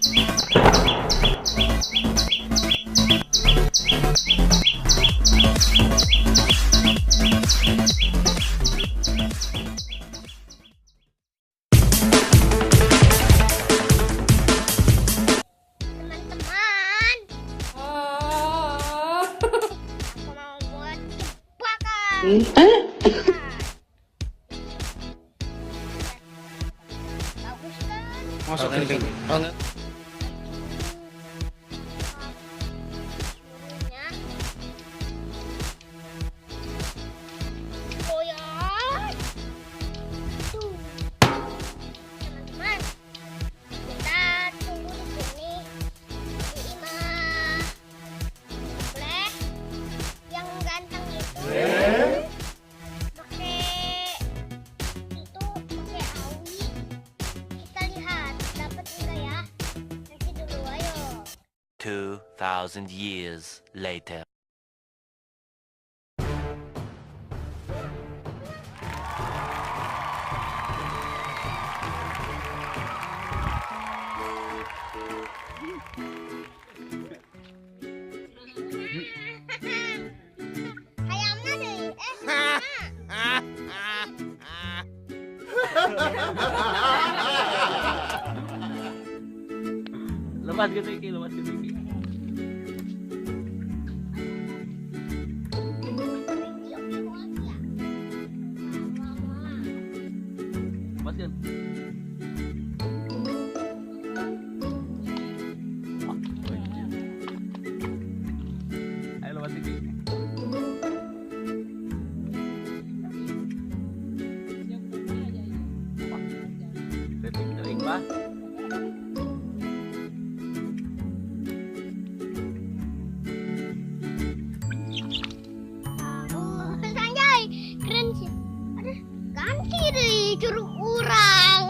Teman-teman, aku mau buat jebakan. Bagus kan? Masuk ke Burungnya. Goyang. Tuh. Teman-teman, kita tunggu di sini. Ini mah boleh yang ganteng itu pakai awi. Kita lihat dapat enggak ya. Nanti dulu ayo. 2,000 years later. Ayamnya deh. lepas gitu iki, lepas gitu iki. Lepas kan. Ayo lepas iki. Kering lah. Sanjay, keren sih. Aduh, ganti deh curug urang.